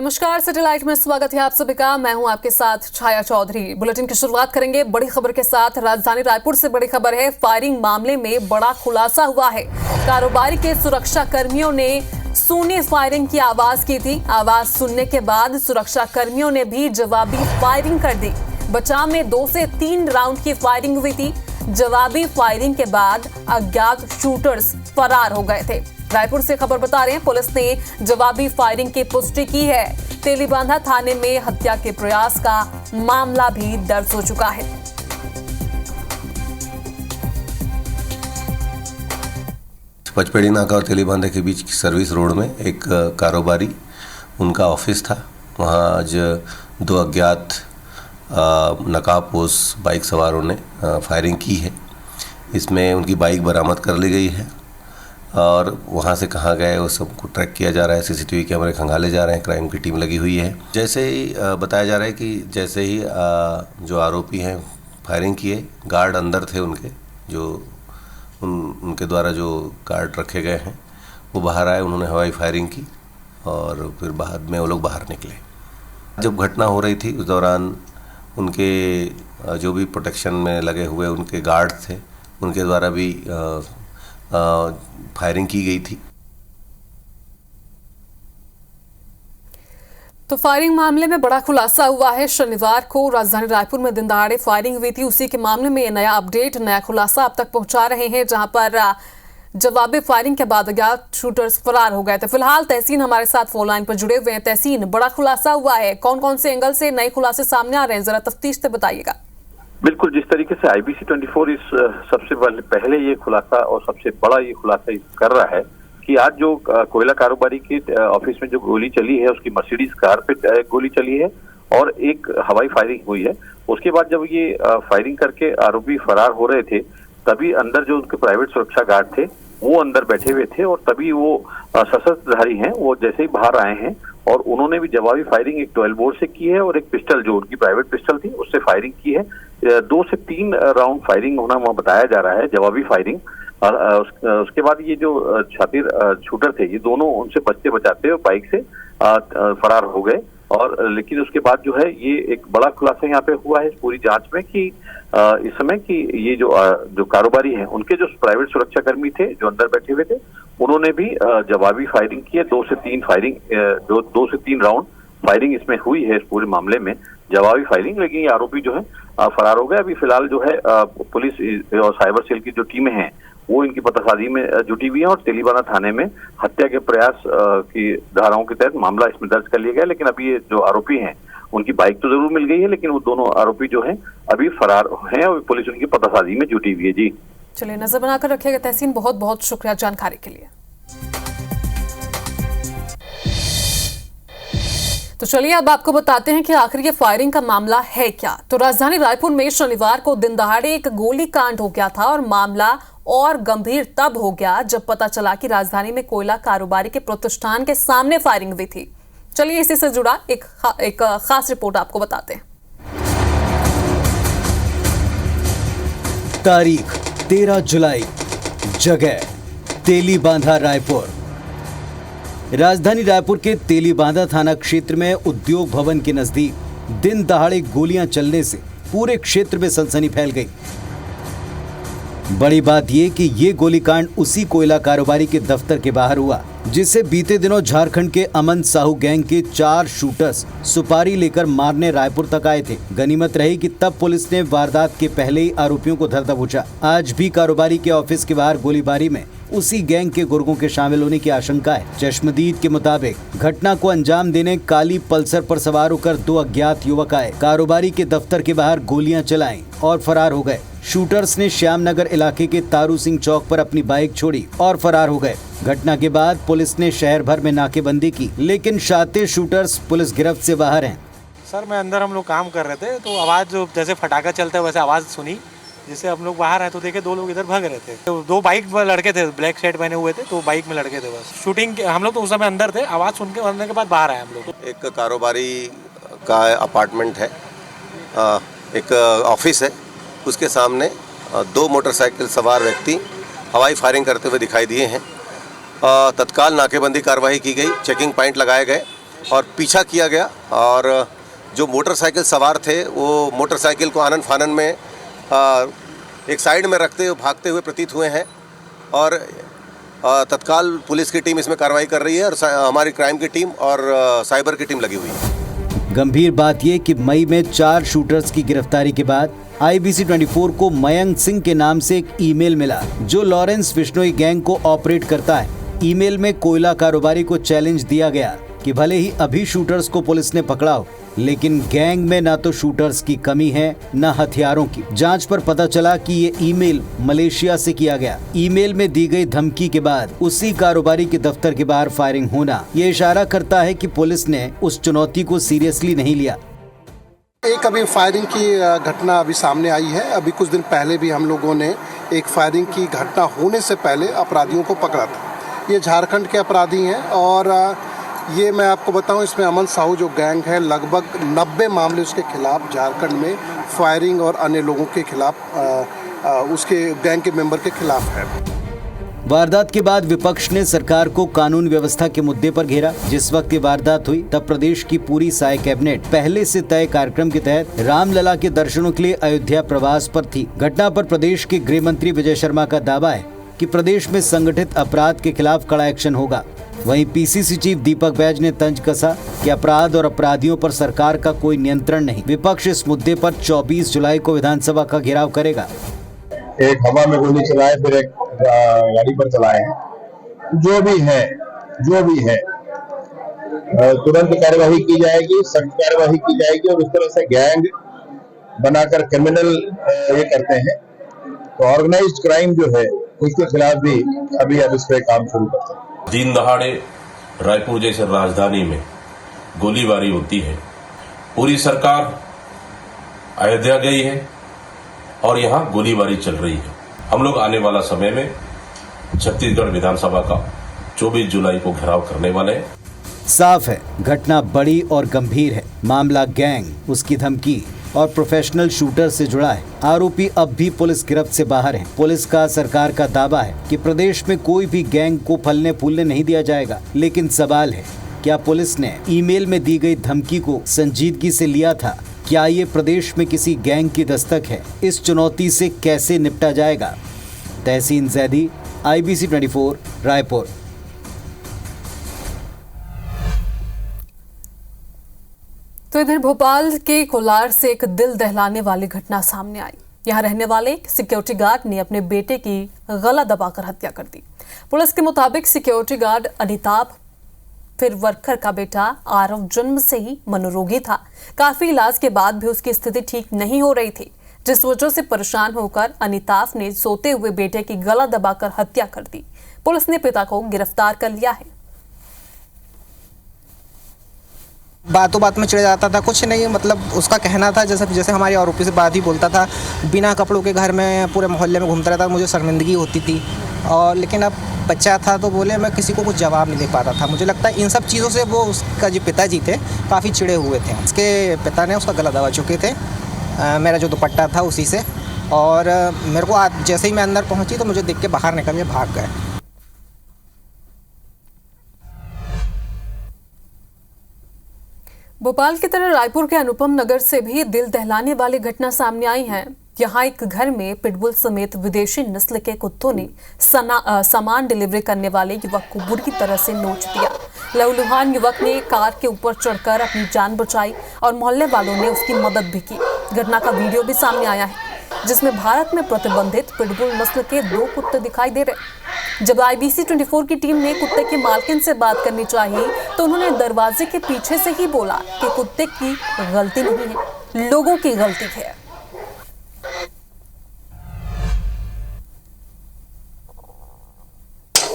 नमस्कार, सैटेलाइट में स्वागत है आप सभी का। मैं हूं आपके साथ छाया चौधरी। बुलेटिन की शुरुआत करेंगे बड़ी खबर के साथ। राजधानी रायपुर से बड़ी खबर है। फायरिंग मामले में बड़ा खुलासा हुआ है। कारोबारी के सुरक्षा कर्मियों ने सूनी फायरिंग की आवाज की थी। आवाज सुनने के बाद सुरक्षा कर्मियों ने भी जवाबी फायरिंग कर दी। बचाव में 2 से 3 राउंड की फायरिंग हुई थी। जवाबी फायरिंग के बाद अज्ञात शूटर्स फरार हो गए थे। रायपुर से खबर बता रहे हैं, पुलिस ने जवाबी फायरिंग की पुष्टि की है। तेलीबांधा थाने में हत्या के प्रयास का मामला भी दर्ज हो चुका है। पचपेड़ी नाका और तेलीबांधा के बीच सर्विस रोड में एक कारोबारी, उनका ऑफिस था। वहां आज 2 अज्ञात नकाबपोश बाइक सवारों ने फायरिंग की है। इसमें उनकी बाइक बरामद कर ली गई है और वहाँ से कहाँ गए वो सबको ट्रैक किया जा रहा है। सीसीटीवी कैमरे खंगाले जा रहे हैं। क्राइम की टीम लगी हुई है। जैसे ही बताया जा रहा है कि जैसे ही जो आरोपी हैं फायरिंग किए, गार्ड अंदर थे उनके, जो उनके द्वारा जो गार्ड रखे गए हैं वो बाहर आए। उन्होंने हवाई फायरिंग की और फिर बाद में वो लोग बाहर निकले। जब घटना हो रही थी उस दौरान उनके जो भी प्रोटेक्शन में लगे हुए उनके गार्ड थे, उनके द्वारा भी फायरिंग की गई थी। तो फायरिंग मामले में बड़ा खुलासा हुआ है। शनिवार को राजधानी रायपुर में दिन दहाड़े फायरिंग हुई थी। उसी के मामले में नया अपडेट, नया खुलासा अब तक पहुंचा रहे हैं, जहां पर जवाबी फायरिंग के बाद अज्ञात शूटर्स फरार हो गए थे। फिलहाल तहसीन हमारे साथ फोन लाइन पर जुड़े हुए हैं। तहसीन, बड़ा खुलासा हुआ है, कौन कौन से एंगल से नए खुलासे सामने आ रहे हैं, जरा तफ्तीश से बताइएगा। बिल्कुल, जिस तरीके से IBC 24 इस सबसे पहले ये खुलासा और सबसे बड़ा ये खुलासा कर रहा है कि आज जो कोयला कारोबारी के ऑफिस में जो गोली चली है, उसकी मर्सिडीज कार पे गोली चली है और एक हवाई फायरिंग हुई है। उसके बाद जब ये फायरिंग करके आरोपी फरार हो रहे थे, तभी अंदर जो उनके प्राइवेट सुरक्षा गार्ड थे वो अंदर बैठे हुए थे और तभी वो सशस्त्रधारी हैं, वो जैसे ही बाहर आए हैं और उन्होंने भी जवाबी फायरिंग एक 12 बोर से की है और एक पिस्टल जो उनकी प्राइवेट पिस्टल थी उससे फायरिंग की है। 2 से 3 राउंड फायरिंग होना वहाँ बताया जा रहा है, जवाबी फायरिंग। उसके बाद ये जो छातिर शूटर थे, ये दोनों उनसे बचते बचाते बाइक से फरार हो गए। और लेकिन उसके बाद जो है ये एक बड़ा खुलासा यहाँ पे हुआ है इस पूरी जांच में कि इस समय कि ये जो कारोबारी हैं, उनके जो प्राइवेट सुरक्षा कर्मी थे जो अंदर बैठे हुए थे, उन्होंने भी जवाबी फायरिंग की है। 2 से 3 राउंड फायरिंग इसमें हुई है इस पूरे मामले में, जवाबी फायरिंग। लेकिन ये आरोपी जो है फरार हो गए। अभी फिलहाल जो है पुलिस और साइबर सेल की जो टीमें हैं वो इनकी पतासाजी में जुटी हुई है और तेलीबांधा थाने में हत्या के प्रयास की धाराओं के तहत मामला इसमें दर्ज कर लिया गया। लेकिन अभी ये जो आरोपी हैं उनकी बाइक तो जरूर मिल गई है, लेकिन वो दोनों आरोपी जो हैं अभी फरार हैं और पुलिस उनकी पतासाजी में जुटी हुई है। जी चलिए, नजर बनाकर रखिएगा। तहसीन, बहुत बहुत शुक्रिया जानकारी के लिए। तो चलिए अब आपको बताते हैं कि आखिर ये फायरिंग का मामला है क्या। तो राजधानी रायपुर में शनिवार को दिन दहाड़े एक गोलीकांड हो गया था और मामला और गंभीर तब हो गया जब पता चला कि राजधानी में कोयला कारोबारी के प्रतिष्ठान के सामने फायरिंग हुई थी। चलिए इसी से जुड़ा एक खास रिपोर्ट आपको बताते हैं। तारीख 13 जुलाई, जगह तेलीबांधा रायपुर। राजधानी रायपुर के तेलीबांधा थाना क्षेत्र में उद्योग भवन के नजदीक दिन दहाड़े गोलियां चलने से पूरे क्षेत्र में सनसनी फैल गई। बड़ी बात यह कि ये गोलीकांड उसी कोयला कारोबारी के दफ्तर के बाहर हुआ जिसे बीते दिनों झारखंड के अमन साहू गैंग के 4 शूटर्स सुपारी लेकर मारने रायपुर तक आए थे। गनीमत रही कि तब पुलिस ने वारदात के पहले ही आरोपियों को धर दबोचा। आज भी कारोबारी के ऑफिस के बाहर गोलीबारी में उसी गैंग के गुर्गों के शामिल होने की आशंका है। चश्मदीद के मुताबिक घटना को अंजाम देने काली पल्सर पर सवार होकर 2 अज्ञात युवक आए, कारोबारी के दफ्तर के बाहर गोलियां चलाईं और फरार हो गए। शूटर्स ने श्यामनगर इलाके के तारू सिंह चौक पर अपनी बाइक छोड़ी और फरार हो गए। घटना के बाद पुलिस ने शहर भर में नाकेबंदी की, लेकिन शातिर शूटर्स पुलिस गिरफ्त से बाहर हैं। सर, मैं अंदर, हम लोग काम कर रहे थे तो आवाज़ जो जैसे फटाखा चलता है वैसे आवाज़ सुनी, जिससे हम लोग बाहर आए तो देखे 2 लोग इधर भाग रहे थे। तो 2 बाइक में लड़के थे, ब्लैक शर्ट पहने हुए थे, तो बाइक में लड़के थे। बस शूटिंग हम लोग तो उस समय अंदर थे, आवाज़ सुन के वरने के बाद बाहर आए हम लोग। एक कारोबारी का अपार्टमेंट है, एक ऑफिस है, उसके सामने 2 मोटरसाइकिल सवार व्यक्ति हवाई फायरिंग करते हुए दिखाई दिए हैं। तत्काल नाकेबंदी कार्रवाई की गई, चेकिंग पॉइंट लगाए गए और पीछा किया गया और जो मोटरसाइकिल सवार थे वो मोटरसाइकिल को आनन फानन में एक साइड में रखते हुए भागते हुए प्रतीत हुए हैं और तत्काल पुलिस की टीम इसमें कार्रवाई कर रही है और हमारी क्राइम की टीम और साइबर की टीम लगी हुई है। गंभीर बात यह कि मई में 4 शूटर्स की गिरफ्तारी के बाद IBC 24 को मयंक सिंह के नाम से एक ईमेल मिला जो लॉरेंस बिश्नोई गैंग को ऑपरेट करता है। ईमेल में कोयला कारोबारी को चैलेंज दिया गया कि भले ही अभी शूटर्स को पुलिस ने पकड़ा हो, लेकिन गैंग में ना तो शूटर्स की कमी है न हथियारों की। जांच पर पता चला कि ये ईमेल मलेशिया से किया गया। ईमेल में दी गई धमकी के बाद उसी कारोबारी के दफ्तर के बाहर फायरिंग होना ये इशारा करता है कि पुलिस ने उस चुनौती को सीरियसली नहीं लिया। एक अभी फायरिंग की घटना अभी सामने आई है। अभी कुछ दिन पहले भी हम लोगों ने एक फायरिंग की घटना होने से पहले अपराधियों को पकड़ा था। ये झारखंड के अपराधी हैं और ये मैं आपको बताऊं, इसमें अमन साहू जो गैंग है लगभग 90 मामले उसके खिलाफ झारखंड में फायरिंग और अन्य लोगों के खिलाफ उसके गैंग के मेंबर के खिलाफ है। वारदात के बाद विपक्ष ने सरकार को कानून व्यवस्था के मुद्दे पर घेरा। जिस वक्त ये वारदात हुई तब प्रदेश की पूरी साय कैबिनेट पहले से तय कार्यक्रम के तहत रामलला के दर्शनों के लिए अयोध्या प्रवास पर थी। घटना पर प्रदेश के गृह मंत्री विजय शर्मा का दावा है कि प्रदेश में संगठित अपराध के खिलाफ कड़ा एक्शन होगा। वहीं PCC चीफ दीपक बैज ने तंज कसा कि अपराध और अपराधियों पर सरकार का कोई नियंत्रण नहीं। विपक्ष इस मुद्दे पर 24 जुलाई को विधानसभा का घेराव करेगा। एक हवा में गोली चलाए, फिर एक गाड़ी पर चलाए, जो भी है तुरंत कार्यवाही की जाएगी, सख्त कार्यवाही की जाएगी। और उस तरह से गैंग बनाकर क्रिमिनल ये करते हैं तो ऑर्गेनाइज्ड क्राइम जो है उसके खिलाफ भी अभी अब इस पे काम शुरू करते हैं। दिन दहाड़े रायपुर जैसे राजधानी में गोलीबारी होती है। पूरी सरकार अयोध्या गई है और यहाँ गोलीबारी चल रही है। हम लोग आने वाला समय में छत्तीसगढ़ विधानसभा का 24 जुलाई को घेराव करने वाले हैं। साफ है घटना बड़ी और गंभीर है। मामला गैंग, उसकी धमकी और प्रोफेशनल शूटर से जुड़ा है। आरोपी अब भी पुलिस गिरफ्त से बाहर हैं। पुलिस का सरकार का दावा है कि प्रदेश में कोई भी गैंग को फलने फूलने नहीं दिया जाएगा। लेकिन सवाल है, क्या पुलिस ने ईमेल में दी गई धमकी को संजीदगी से लिया था? क्या ये प्रदेश में किसी गैंग की दस्तक है? इस चुनौती से कैसे निपटा जाएगा? तहसीन जैदी, IBC 24, रायपुर। तो इधर भोपाल के कोलार से एक दिल दहलाने वाली घटना सामने आई। यहाँ रहने वाले एक सिक्योरिटी गार्ड ने अपने बेटे की गला दबाकर हत्या कर दी। पुलिस के मुताबिक सिक्योरिटी गार्ड अनिताभ फिर वर्कर का बेटा आरव जन्म से ही मनोरोगी था। काफी इलाज के बाद भी उसकी स्थिति ठीक नहीं हो रही थी, जिस वजह से परेशान होकर अनिताभ ने सोते हुए बेटे की गला दबाकर हत्या कर दी। पुलिस ने पिता को गिरफ्तार कर लिया है। बातों बात में चिढ़ जाता था, कुछ नहीं, मतलब उसका कहना था जैसे हमारे आरोपी से बात ही बोलता था, बिना कपड़ों के घर में पूरे मोहल्ले में घूमता रहता। मुझे शर्मिंदगी होती थी और लेकिन अब बच्चा था तो बोले मैं किसी को कुछ जवाब नहीं दे पाता था। मुझे लगता है इन सब चीज़ों से वो उसका जो पिताजी थे काफ़ी चिढ़े हुए थे। उसके पिता ने उसका गला दबा चुके थे, मेरा जो दुपट्टा था उसी से। और मेरे को जैसे ही मैं अंदर पहुँची तो मुझे देख के बाहर निकल के भाग गए। भोपाल की तरह रायपुर के अनुपम नगर से भी दिल दहलाने वाली घटना सामने आई है। यहाँ एक घर में पिटबुल समेत विदेशी नस्ल के कुत्तों ने सामान डिलीवरी करने वाले युवक को बुरी तरह से नोच दिया। लहूलुहान युवक ने कार के ऊपर चढ़कर अपनी जान बचाई और मोहल्ले वालों ने उसकी मदद भी की। घटना का वीडियो भी सामने आया है, जिसमें भारत में प्रतिबंधित पिटबुल नस्ल के 2 कुत्ते दिखाई दे रहे। जब IBC 24 की टीम ने कुत्ते के मालकिन से बात करनी चाहिए तो उन्होंने दरवाजे के पीछे से ही बोला कि कुत्ते की गलती नहीं है, लोगों की गलती है।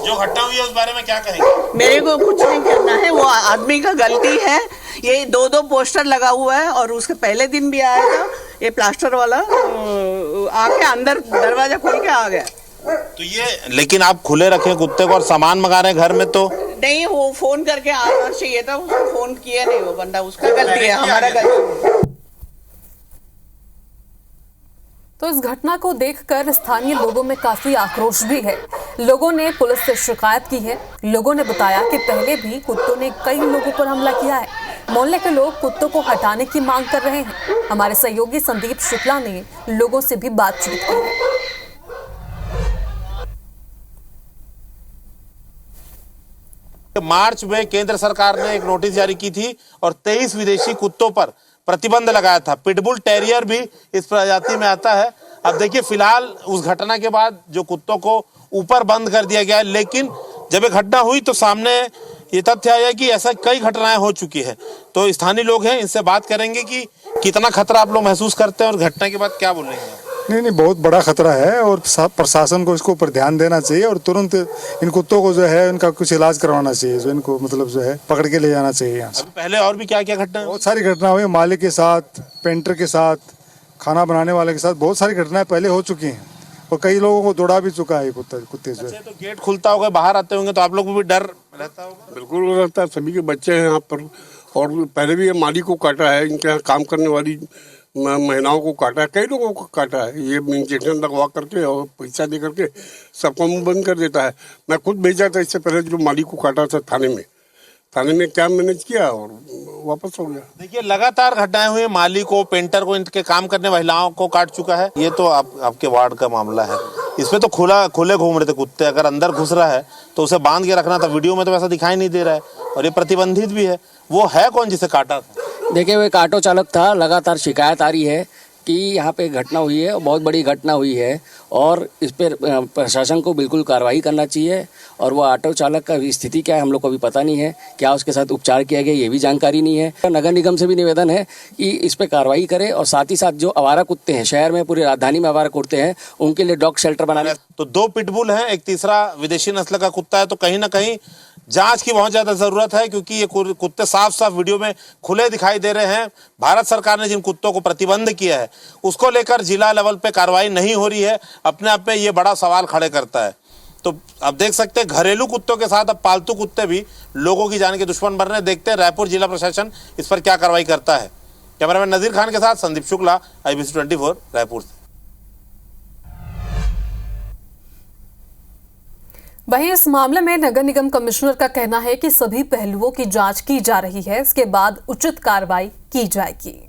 जो घटना हुई है उस बारे में क्या कहेंगे? मेरे को कुछ नहीं करना है, वो आदमी का गलती है। ये 2 पोस्टर लगा हुआ है और उसके पहले दिन भी आया था ये प्लास्टर वाला, आके अंदर दरवाजा खोल के आ गया। तो ये लेकिन आप खुले रखे कुत्ते को और सामान मंगा रहे हैं घर में, तो नहीं, वो फोन करके आना चाहिए था, उसको फोन किया नहीं वो बंदा, उसका गलती है, हमारा गलती। तो इस घटना को देखकर स्थानीय लोगों में काफी आक्रोश भी है। लोगों ने पुलिस से शिकायत की है। लोगों ने बताया कि पहले भी कुत्तों ने कई लोगों पर हमला किया है। मोहल्ले के लोग कुत्तों को हटाने की मांग कर रहे हैं। हमारे सहयोगी संदीप शुक्ला ने लोगों से भी बातचीत की है। मार्च में केंद्र सरकार ने एक नोटिस जारी की थी और 23 विदेशी कुत्तों पर प्रतिबंध लगाया था। पिटबुल टेरियर भी इस प्रजाति में आता है। अब देखिए, फिलहाल उस घटना के बाद जो कुत्तों को ऊपर बंद कर दिया गया है, लेकिन जब ये घटना हुई तो सामने ये तथ्य आया कि ऐसा कई घटनाएं हो चुकी है। तो स्थानीय लोग हैं, इनसे बात करेंगे कि कितना खतरा आप लोग महसूस करते हैं और घटना के बाद क्या बोलेंगे। नहीं, बहुत बड़ा खतरा है और प्रशासन को इसको ऊपर ध्यान देना चाहिए और तुरंत इन कुत्तों को जो है इनका कुछ इलाज करवाना चाहिए, जो इनको मतलब जो है पकड़ के ले जाना चाहिए यहाँ से। पहले और भी क्या क्या घटना, बहुत सारी घटना हुई, मालिक के साथ, पेंटर के साथ, खाना बनाने वाले के साथ बहुत सारी घटनाएं पहले हो चुकी हैं और कई लोगों को दौड़ा भी चुका है कुत्ते जो है। तो गेट खुलता होगा, बाहर आते होंगे तो आप लोग को भी डर रहता होगा। बिल्कुल रहता है, सभी के बच्चे हैं यहाँ पर और पहले भी ये मालिक को काटा है, इनके यहाँ काम करने वाली महिलाओं को काटा है, कई लोगों को काटा है। ये इंजेक्शन लगवा करके और पैसा दे करके सबका मुंह बंद कर देता है। मैं खुद भेजा था इससे पहले, जो मालिक को काटा था थाने में क्या मैनेज किया और वापस हो गया। देखिए, लगातार घटनाएं हुई, माली को, पेंटर को, इनके काम करने महिलाओं को काट चुका है। ये तो आपके वार्ड का मामला है। इसमें तो खुले घूम रहे थे कुत्ते। अगर अंदर घुस रहा है तो उसे बांध के रखना था। वीडियो में तो वैसा दिखाई नहीं दे रहा है और ये प्रतिबंधित भी है। वो है कौन जिसे काटा था? देखिए, वो एक ऑटो चालक था। लगातार शिकायत आ रही है कि यहाँ पे घटना हुई है और बहुत बड़ी घटना हुई है और इस पर प्रशासन को बिल्कुल कार्रवाई करना चाहिए। और वो ऑटो चालक का स्थिति क्या है हम लोग को अभी पता नहीं है। क्या उसके साथ उपचार किया गया ये भी जानकारी नहीं है। नगर निगम से भी निवेदन है कि इस पर कार्रवाई करे और साथ ही साथ जो आवारा कुत्ते हैं, शहर में पूरी राजधानी में आवारा कुत्ते हैं, उनके लिए डॉग शेल्टर बनाने। तो 2 पिटबुल हैं, एक तीसरा विदेशी नस्ल का कुत्ता है। तो कहीं ना कहीं जांच की बहुत ज्यादा जरूरत है, क्योंकि ये कुत्ते साफ साफ वीडियो में खुले दिखाई दे रहे हैं। भारत सरकार ने जिन कुत्तों को प्रतिबंध किया है उसको लेकर जिला लेवल पे कार्रवाई नहीं हो रही है। अपने आप में ये बड़ा सवाल खड़े करता है। तो आप देख सकते हैं, घरेलू कुत्तों के साथ अब पालतू कुत्ते भी लोगों की जान के दुश्मन बन रहे हैं। देखते हैं रायपुर जिला प्रशासन इस पर क्या कार्रवाई करता है। कैमरामैन नजीर खान के साथ संदीप शुक्ला, IBC 24 रायपुर से। वहीं इस मामले में नगर निगम कमिश्नर का कहना है कि सभी पहलुओं की जांच की जा रही है, इसके बाद उचित कार्रवाई की जाएगी।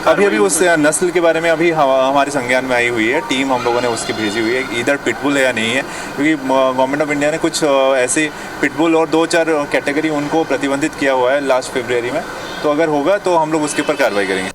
अभी उस नस्ल के बारे में अभी हमारे संज्ञान में आई हुई है। टीम हम लोगों ने उसकी भेजी हुई है, इधर पिटबुल है या नहीं है, क्योंकि गवर्नमेंट ऑफ इंडिया ने कुछ ऐसे पिटबुल और 2-4 कैटेगरी उनको प्रतिबंधित किया हुआ है लास्ट फरवरी में। तो अगर होगा तो हम लोग उसके ऊपर कार्रवाई करेंगे।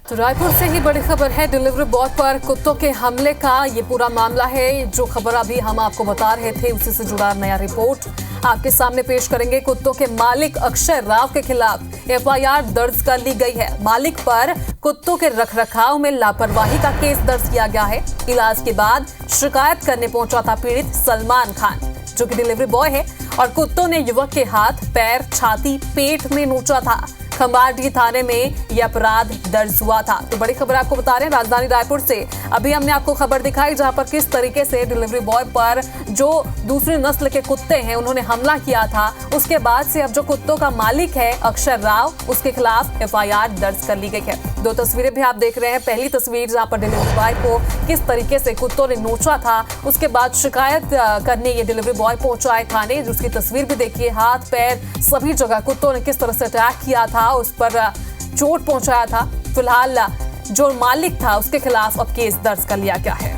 तो रायपुर से ही बड़ी खबर है। डिलीवरी बॉय पर कुत्तों के हमले का ये पूरा मामला है। जो खबर अभी हम आपको बता रहे थे उसी से जुड़ा नया रिपोर्ट आपके सामने पेश करेंगे। कुत्तों के मालिक अक्षय राव के खिलाफ FIR दर्ज कर ली गई है। मालिक पर कुत्तों के रखरखाव में लापरवाही का केस दर्ज किया गया है। इलाज के बाद शिकायत करने पहुंचा था पीड़ित सलमान खान, जो कि डिलीवरी बॉय है, और कुत्तों ने युवक के हाथ, पैर, छाती, पेट में नोचा था। खंबारडी थाने में यह अपराध दर्ज हुआ था। तो बड़ी खबर आपको बता रहे हैं राजधानी रायपुर से। अभी हमने आपको खबर दिखाई जहां पर किस तरीके से डिलीवरी बॉय पर जो दूसरी नस्ल के कुत्ते हैं उन्होंने हमला किया था। उसके बाद से अब जो कुत्तों का मालिक है अक्षय राव, उसके खिलाफ FIR दर्ज कर ली गई है। 2 तस्वीरें भी आप देख रहे हैं। पहली तस्वीर जहां पर डिलीवरी बॉय को किस तरीके से कुत्तों ने नोचा था, उसके बाद शिकायत करने ये डिलीवरी बॉय पहुंचा है थाने, जिसकी तस्वीर भी देखिए। हाथ, पैर, सभी जगह कुत्तों ने किस तरह से अटैक किया था, उस पर चोट पहुंचाया था। फिलहाल जो मालिक था उसके खिलाफ अब केस दर्ज कर लिया गया है।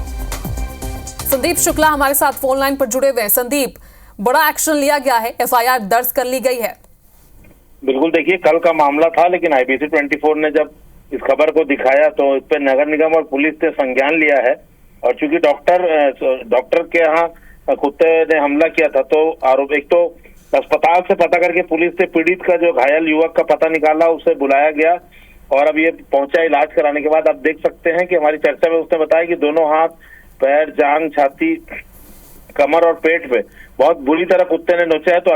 संदीप शुक्ला हमारे साथ फोन लाइन पर जुड़े हुए हैं। संदीप, बड़ा एक्शन लिया गया है, FIR दर्ज कर ली गई है। बिल्कुल, देखिए कल का मामला था, लेकिन IBC 24 ने जब इस खबर को दिखाया तो इस पर नगर निगम और पुलिस ने संज्ञान लिया है। और चूंकि डॉक्टर के यहाँ कुत्ते ने हमला किया था, तो आरोप एक तो अस्पताल से पता करके पुलिस ने पीड़ित का जो घायल युवक का पता निकाला, उसे बुलाया गया और अब ये पहुंचा इलाज कराने के बाद। आप देख सकते हैं कि हमारी चर्चा में उसने बताया कि दोनों हाथ, पैर, जांघ, छाती, कमर और पेट में बहुत बुरी तरह कुत्ते ने नोचा है। तो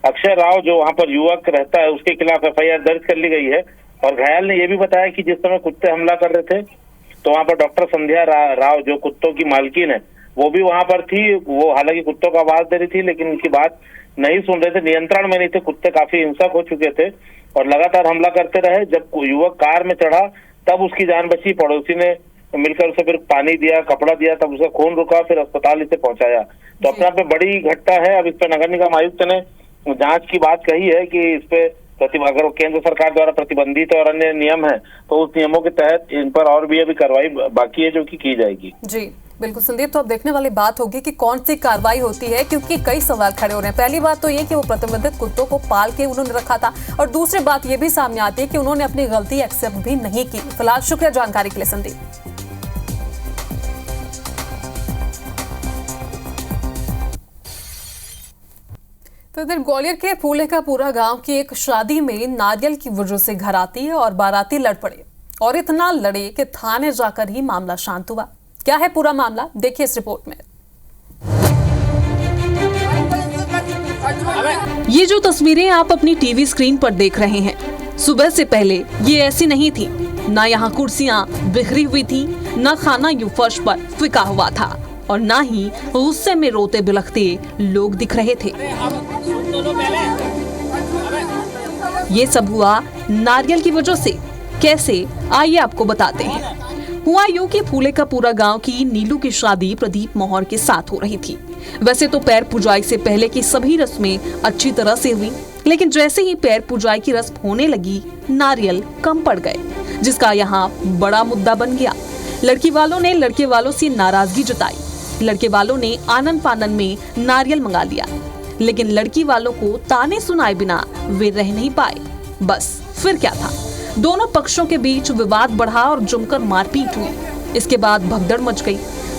अक्षय राव जो वहाँ पर युवक रहता है उसके खिलाफ FIR दर्ज कर ली गई है। और घायल ने यह भी बताया कि जिस समय कुत्ते हमला कर रहे थे तो वहाँ पर डॉक्टर संध्या राव जो कुत्तों की मालकिन है वो भी वहां पर थी। वो हालांकि कुत्तों को आवाज दे रही थी लेकिन उनकी बात नहीं सुन रहे थे, नियंत्रण में नहीं थे। कुत्ते काफी हिंसक हो चुके थे और लगातार हमला करते रहे। जब युवक कार में चढ़ा तब उसकी जान बची। पड़ोसी ने मिलकर उसे फिर पानी दिया, कपड़ा दिया, तब उसका खून रुका, फिर अस्पताल इसे पहुंचाया। तो अपने आप में बड़ी घटना है। अब इस पर नगर निगम आयुक्त ने जांच की बात कही है कि इस पे अगर केंद्र सरकार द्वारा प्रतिबंधित और अन्य नियम है तो उस नियमों के तहत इन पर और भी अभी कार्रवाई बाकी है जो कि की जाएगी। जी बिल्कुल संदीप, तो अब देखने वाली बात होगी कि कौन सी कार्रवाई होती है, क्योंकि कई सवाल खड़े हो रहे हैं। पहली बात तो ये कि वो प्रतिबंधित कुत्तों को पाल के उन्होंने रखा था, और दूसरी बात ये भी सामने आती है कि उन्होंने अपनी गलती एक्सेप्ट भी नहीं की। फिलहाल शुक्रिया जानकारी के लिए संदीप। तो इधर ग्वालियर के फूले का पूरा गांव की एक शादी में नारियल की वजह से घराती और बाराती लड़ पड़े, और इतना लड़े कि थाने जाकर ही मामला शांत हुआ। क्या है पूरा मामला, देखिए इस रिपोर्ट में। ये जो तस्वीरें आप अपनी टीवी स्क्रीन पर देख रहे हैं, सुबह से पहले ये ऐसी नहीं थी। ना यहाँ कुर्सियाँ बिखरी हुई थी, ना खाना यूं फर्श पर फिका हुआ था, और ना ही गुस्से में रोते बिलखते लोग दिख रहे थे। ये सब हुआ नारियल की वजह से। कैसे, आइए आपको बताते हैं। हुआ यूं कि फूले का पूरा गांव की नीलू की शादी प्रदीप मोहर के साथ हो रही थी। वैसे तो पैर पुजाई से पहले की सभी रस्में अच्छी तरह से हुई, लेकिन जैसे ही पैर पुजाई की रस्म होने लगी, नारियल कम पड़ गए, जिसका यहाँ बड़ा मुद्दा बन गया। लड़की वालों ने लड़के वालों से नाराजगी जताई। लड़के वालों ने आनन फानन में नारियल मंगा लिया, लेकिन लड़की वालों को ताने सुनाए बिना वे रह नहीं पाए। बस फिर क्या था, दोनों पक्षों के बीच विवाद बढ़ा और जमकर मारपीट हुई। इसके बाद भगदड़ मच गई।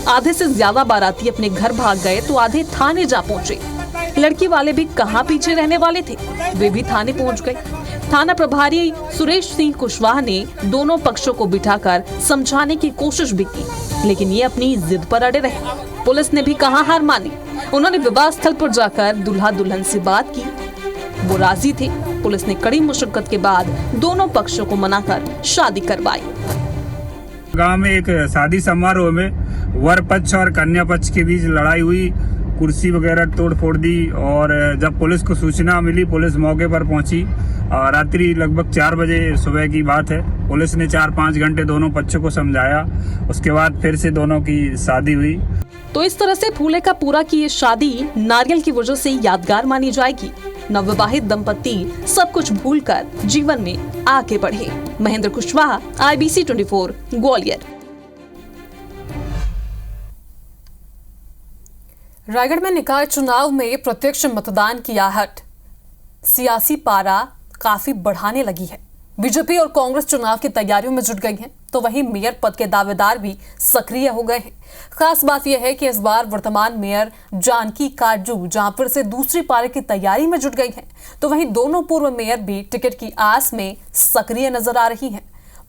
आधे से ज्यादा बाराती अपने घर भाग गए तो आधे थाने जा पहुंचे। लड़की वाले भी कहां पीछे रहने वाले थे, वे भी थाने पहुंच गए। थाना प्रभारी सुरेश सिंह कुशवाहा ने दोनों पक्षों को बिठाकर समझाने की कोशिश भी की, लेकिन ये अपनी जिद पर अड़े रहे। पुलिस ने भी कहां हार मानी। उन्होंने विवाह स्थल पर जाकर दूल्हा दुल्हन से बात की, वो राजी थे। पुलिस ने कड़ी मुशक्कत के बाद दोनों पक्षों को मनाकर शादी करवाई। गांव में एक शादी समारोह में वर पक्ष और कन्या पक्ष के बीच लड़ाई हुई, कुर्सी वगैरह तोड़ फोड़ दी, और जब पुलिस को सूचना मिली, पुलिस मौके पर पहुंची। रात्रि लगभग 4 बजे सुबह की बात है। पुलिस ने 4-5 घंटे दोनों पक्षों को समझाया। उसके बाद फिर से दोनों की शादी हुई। तो इस तरह से फूले का पूरा की ये शादी नारियल की वजह से यादगार मानी जाएगी। नवविवाहित दंपति सब कुछ भूलकर जीवन में आगे बढ़े। महेंद्र कुशवाहा, IBC 24, ग्वालियर। रायगढ़ में निकाय चुनाव में प्रत्यक्ष मतदान की आहट सियासी पारा काफी बढ़ाने लगी है। बीजेपी और कांग्रेस चुनाव की तैयारियों में जुट गई हैं, तो वहीं मेयर पद के दावेदार भी सक्रिय हो गए हैं। खास बात यह है कि इस बार वर्तमान मेयर जानकी काजू जहां फिर से दूसरी पारी की तैयारी में जुट गई हैं, तो वहीं दोनों पूर्व मेयर भी टिकट की आस में सक्रिय नजर आ रही हैं।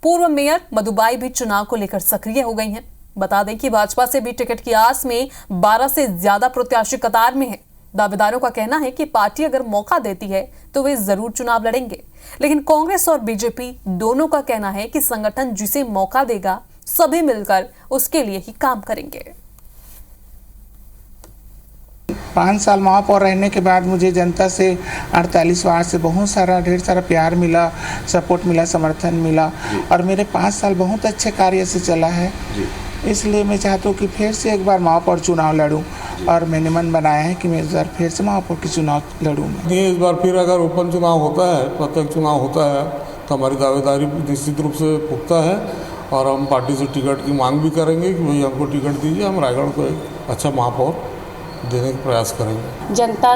पूर्व मेयर मधुबाई भी चुनाव को लेकर सक्रिय हो गई हैं। बता दें कि भाजपा से भी टिकट की आस में 12 से ज्यादा प्रत्याशी कतार में हैं। दावेदारों का कहना है कि पार्टी अगर मौका देती है तो वे जरूर चुनाव लड़ेंगे, लेकिन कांग्रेस और बीजेपी दोनों का कहना है कि संगठन जिसे मौका देगा सभी मिलकर उसके लिए ही काम करेंगे। 5 साल महापौर रहने के बाद मुझे जनता से 48 वार्ड से बहुत सारा ढेर सारा प्यार मिला, सपोर्ट मिला, समर्थन मिला, और मेरे 5 साल बहुत अच्छे कार्य से चला है। इसलिए मैं चाहता हूँ कि फिर से एक बार महापौर चुनाव लड़ूं, और मैंने मन बनाया है कि मैं इस बार फिर से महापौर की चुनाव लड़ूँ। इस बार फिर अगर ओपन चुनाव होता है, प्रत्यक्ष चुनाव होता है, तो हमारी दावेदारी निश्चित रूप से पुख्ता है, और हम पार्टी से टिकट की मांग भी करेंगे कि भाई हमको टिकट दीजिए। हम रायगढ़ को एक अच्छा महापौर देने का प्रयास करेंगे। जनता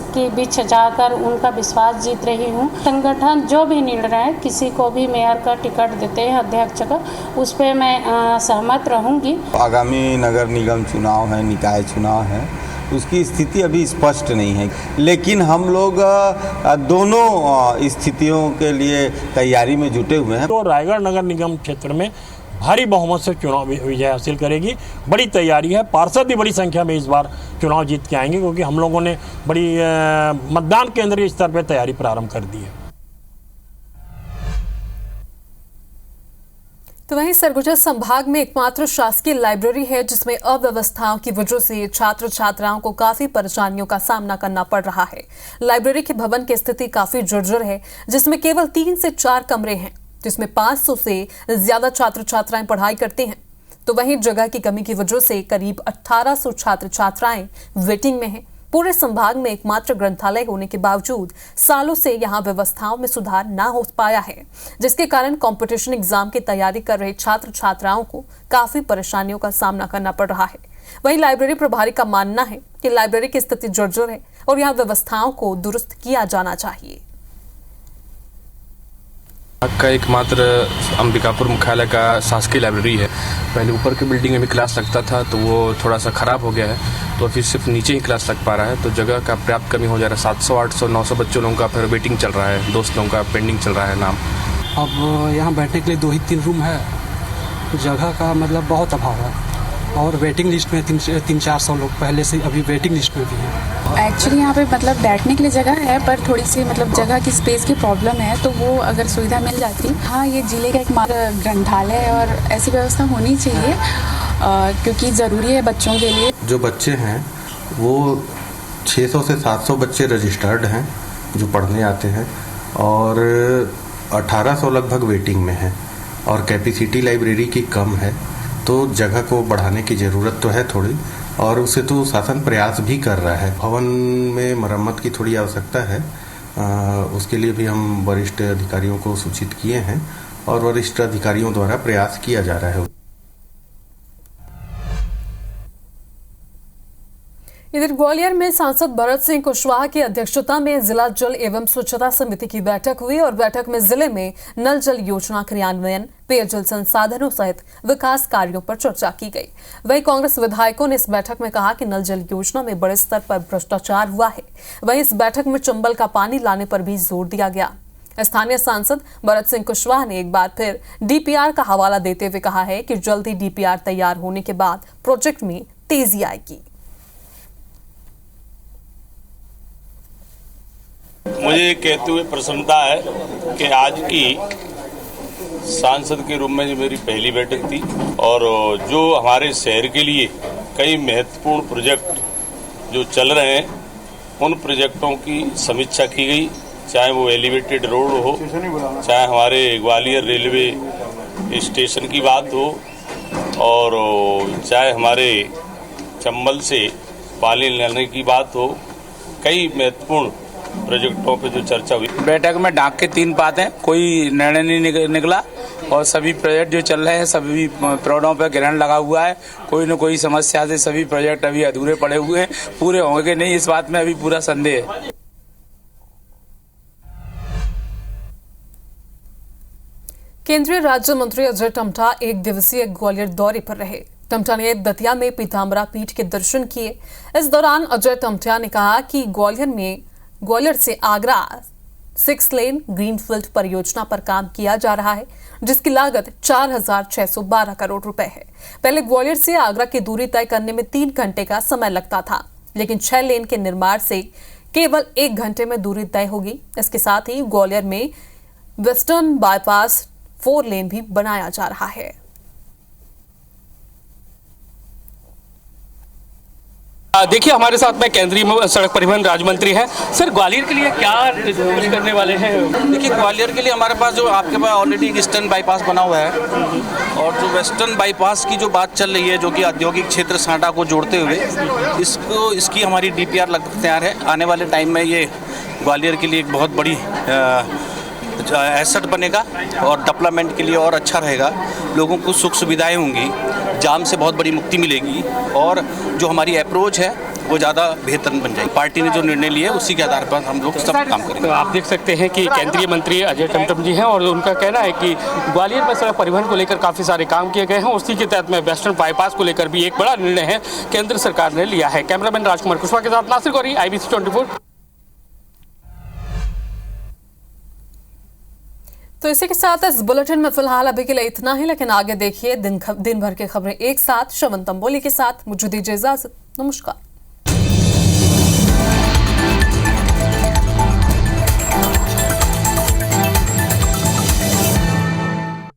के बीच जाकर उनका विश्वास जीत रही हूँ। संगठन जो भी निर्णय है, किसी को भी मेयर का टिकट देते हैं, अध्यक्ष का, उस पर मैं सहमत रहूँगी। आगामी नगर निगम चुनाव है, निकाय चुनाव है, उसकी स्थिति अभी स्पष्ट नहीं है, लेकिन हम लोग दोनों स्थितियों के लिए तैयारी में जुटे हुए हैं। तो रायगढ़ नगर निगम क्षेत्र में भारी बहुमत से चुनाव विजय हासिल करेगी। बड़ी तैयारी है, पार्षद भी बड़ी संख्या में इस बार चुनाव जीत के आएंगे, क्योंकि हम लोगों ने बड़ी मतदान केंद्र के स्तर पर तैयारी प्रारंभ कर दी है। तो वहीं सरगुजा संभाग में एकमात्र शासकीय लाइब्रेरी है जिसमें अव्यवस्थाओं की वजह से छात्र छात्राओं को काफी परेशानियों का सामना करना पड़ रहा है। लाइब्रेरी के भवन की स्थिति काफी जर्जर है, जिसमें केवल 3 से 4 कमरे हैं, जिसमें 500 से ज्यादा छात्र छात्राएं पढ़ाई करते हैं। तो वहीं जगह की कमी की वजह से करीब 1800 छात्र छात्राएं वेटिंग में हैं। पूरे संभाग में एकमात्र ग्रंथालय होने के बावजूद सालों से यहां व्यवस्थाओं में सुधार ना हो पाया है, जिसके कारण कंपटीशन एग्जाम की तैयारी कर रहे छात्र छात्राओं को काफी परेशानियों का सामना करना पड़ रहा है। वहीं लाइब्रेरी प्रभारी का मानना है कि लाइब्रेरी की स्थिति जर्जर है और यहां व्यवस्थाओं को दुरुस्त किया जाना चाहिए। का एकमात्र अंबिकापुर मुख्यालय का शासकीय लाइब्रेरी है। पहले ऊपर की बिल्डिंग में भी क्लास लगता था तो वो थोड़ा सा ख़राब हो गया है, तो फिर सिर्फ नीचे ही क्लास लग पा रहा है। तो जगह का पर्याप्त कमी हो जा रहा है। 700, 800, 900 बच्चों लोगों का फिर वेटिंग चल रहा है, दोस्त लोगों का पेंडिंग चल रहा है नाम। अब यहाँ बैठने के लिए 2 ही 3 रूम है, जगह का मतलब बहुत अभाव है और वेटिंग लिस्ट में 300-400 लोग पहले से अभी वेटिंग लिस्ट में भी हैं। एक्चुअली यहाँ पे मतलब बैठने के लिए जगह है, पर थोड़ी सी मतलब जगह की स्पेस की प्रॉब्लम है, तो वो अगर सुविधा मिल जाती। हाँ, ये जिले का एक ग्रंथालय है और ऐसी व्यवस्था होनी चाहिए क्योंकि ज़रूरी है बच्चों के लिए। जो बच्चे हैं वो 600 से 700 बच्चे रजिस्टर्ड हैं जो पढ़ने आते हैं और 1800 लगभग वेटिंग में हैं और कैपेसिटी लाइब्रेरी की कम है, तो जगह को बढ़ाने की ज़रूरत तो है थोड़ी, और उसे तो शासन प्रयास भी कर रहा है। भवन में मरम्मत की थोड़ी आवश्यकता है, उसके लिए भी हम वरिष्ठ अधिकारियों को सूचित किए हैं और वरिष्ठ अधिकारियों द्वारा प्रयास किया जा रहा है। इधर ग्वालियर में सांसद भरत सिंह कुशवाहा की अध्यक्षता में जिला जल एवं स्वच्छता समिति की बैठक हुई और बैठक में जिले में नल जल योजना क्रियान्वयन, पेयजल संसाधनों सहित विकास कार्यों पर चर्चा की गई। वहीं कांग्रेस विधायकों ने इस बैठक में कहा कि नल जल योजना में बड़े स्तर पर भ्रष्टाचार हुआ है। वहीं इस बैठक में चंबल का पानी लाने पर भी जोर दिया गया। स्थानीय सांसद भरत सिंह कुशवाहा ने एक बार फिर डीपीआर का हवाला देते हुए कहा है कि जल्द ही डीपीआर तैयार होने के बाद प्रोजेक्ट में तेजी आएगी। मुझे ये कहते हुए प्रसन्नता है कि आज की सांसद के रूप में जो मेरी पहली बैठक थी और जो हमारे शहर के लिए कई महत्वपूर्ण प्रोजेक्ट जो चल रहे हैं उन प्रोजेक्टों की समीक्षा की गई, चाहे वो एलिवेटेड रोड हो, चाहे हमारे ग्वालियर रेलवे स्टेशन की बात हो और चाहे हमारे चंबल से पानी लाने की बात हो। कई महत्वपूर्ण प्रोजेक्टों पे जो चर्चा हुई। बैठक में डाक के 3 बातें, कोई निर्णय नहीं निकला और सभी प्रोजेक्ट जो चल रहे हैं सभी प्रोडों पर ग्रहण लगा हुआ है। कोई न कोई समस्या से सभी प्रोजेक्ट अभी अधूरे पड़े हुए हैं, पूरे होंगे नहीं इस बात में अभी पूरा संदेह है। केंद्रीय राज्य मंत्री अजय टम्टा 1 दिवसीय ग्वालियर दौरे पर रहे। टम्टा ने दतिया में पीताम्बरा पीठ के दर्शन किए। इस दौरान अजय टम्टा ने कहा कि ग्वालियर से आगरा 6 लेन ग्रीनफील्ड परियोजना पर काम किया जा रहा है, जिसकी लागत 4,612 करोड़ रुपए है। पहले ग्वालियर से आगरा की दूरी तय करने में 3 घंटे का समय लगता था, लेकिन 6 लेन के निर्माण से केवल 1 घंटे में दूरी तय होगी। इसके साथ ही ग्वालियर में वेस्टर्न बाईपास 4 लेन भी बनाया जा रहा है। देखिए हमारे साथ में केंद्रीय सड़क परिवहन राज्य मंत्री हैं। सर, ग्वालियर के लिए क्या करने वाले हैं? देखिए, ग्वालियर के लिए हमारे पास जो आपके पास ऑलरेडी ईस्टर्न बाईपास बना हुआ है और जो वेस्टर्न बाईपास की जो बात चल रही है, जो कि औद्योगिक क्षेत्र सांडा को जोड़ते हुए इसकी हमारी डीपीआर लगभग तैयार है। आने वाले टाइम में ये ग्वालियर के लिए एक बहुत बड़ी एसेट बनेगा और डेवलपमेंट के लिए और अच्छा रहेगा। लोगों को सुख सुविधाएं होंगी, जाम से बहुत बड़ी मुक्ति मिलेगी और जो हमारी अप्रोच है वो ज़्यादा बेहतर बन जाएगी। पार्टी ने जो निर्णय लिए उसी के आधार पर हम लोग सब काम करेंगे। तो आप देख सकते हैं कि केंद्रीय मंत्री अजय टमटम जी हैं और उनका कहना है कि ग्वालियर में सड़क परिवहन को लेकर काफ़ी सारे काम किए गए हैं। उसी के तहत में वेस्टर्न बाईपास को लेकर भी एक बड़ा निर्णय है केंद्र सरकार ने लिया है। कैमरामैन राजकुमार कुशवाहा के साथ नासिर गौरी, IBC 24। तो इसी के साथ इस बुलेटिन में फिलहाल अभी के लिए इतना ही, लेकिन आगे देखिए दिन भर की खबरें एक साथ। शवन तंबोली के साथ मुझे दीजिए इजाजत। नमस्कार।